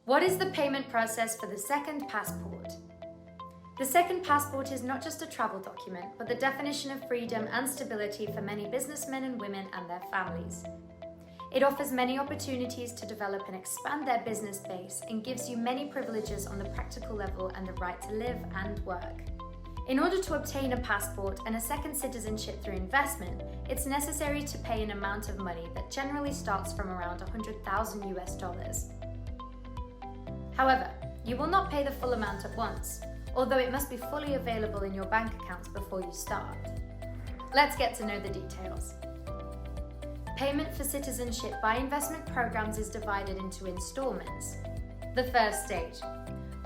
What is the payment process for the second passport? The second passport is not just a travel document, but the definition of freedom and stability for many businessmen and women and their families. It offers many opportunities to develop and expand their business base and gives you many privileges on the practical level and the right to live and work. In order to obtain a passport and a second citizenship through investment, it's necessary to pay an amount of money that generally starts from around $100,000 US. However, you will not pay the full amount at once, although it must be fully available in your bank accounts before you start. Let's get to know the details. Payment for citizenship by investment programs is divided into installments. The first stage.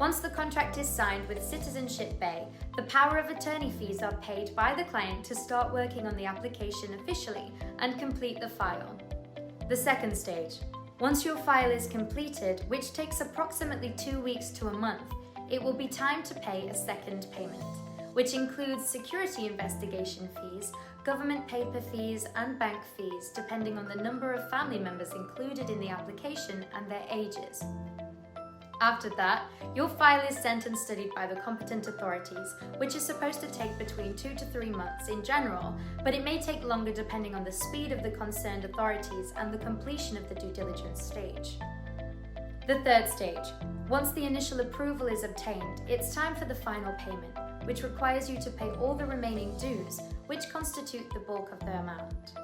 Once the contract is signed with Citizenship Bay, the power of attorney fees are paid by the client to start working on the application officially and complete the file. The second stage. Once your file is completed, which takes approximately 2 weeks to a month, it will be time to pay a second payment, which includes security investigation fees, government paper fees, and bank fees, depending on the number of family members included in the application and their ages. After that, your file is sent and studied by the competent authorities, which is supposed to take between 2 to 3 months in general, but it may take longer depending on the speed of the concerned authorities and the completion of the due diligence stage. The third stage. Once the initial approval is obtained, it's time for the final payment, which requires you to pay all the remaining dues, which constitute the bulk of the amount.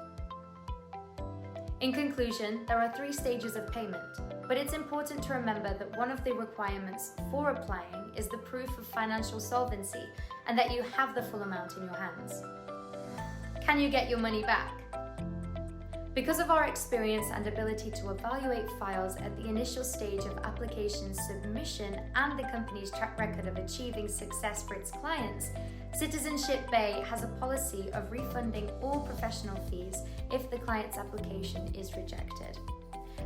In conclusion, there are 3 stages of payment, but it's important to remember that one of the requirements for applying is the proof of financial solvency and that you have the full amount in your hands. Can you get your money back? Because of our experience and ability to evaluate files at the initial stage of application submission and the company's track record of achieving success for its clients, Citizenship Bay has a policy of refunding all professional fees if the client's application is rejected,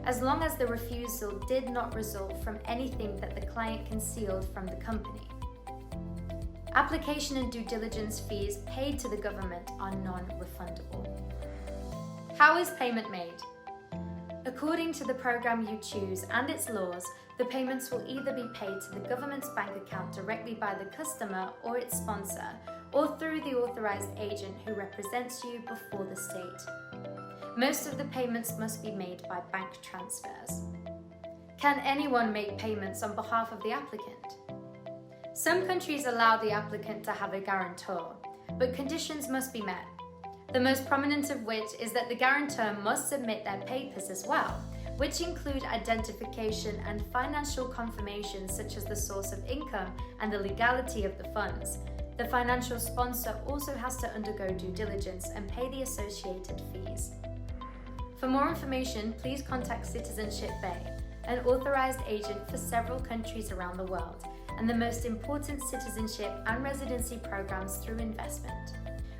as long as the refusal did not result from anything that the client concealed from the company. Application and due diligence fees paid to the government are non-refundable. How is payment made? According to the program you choose and its laws, the payments will either be paid to the government's bank account directly by the customer or its sponsor, or through the authorized agent who represents you before the state. Most of the payments must be made by bank transfers. Can anyone make payments on behalf of the applicant? Some countries allow the applicant to have a guarantor, but conditions must be met. The most prominent of which is that the guarantor must submit their papers as well, which include identification and financial confirmation such as the source of income and the legality of the funds. The financial sponsor also has to undergo due diligence and pay the associated fees. For more information, please contact Citizenship Bay, an authorized agent for several countries around the world, and the most important citizenship and residency programs through investment.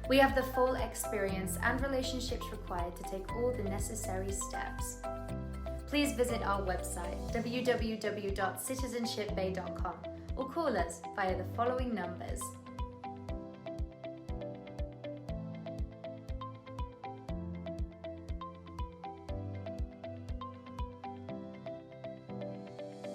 We have the full experience and relationships required to take all the necessary steps. Please visit our website, www.citizenshipbay.com, or call us via the following numbers.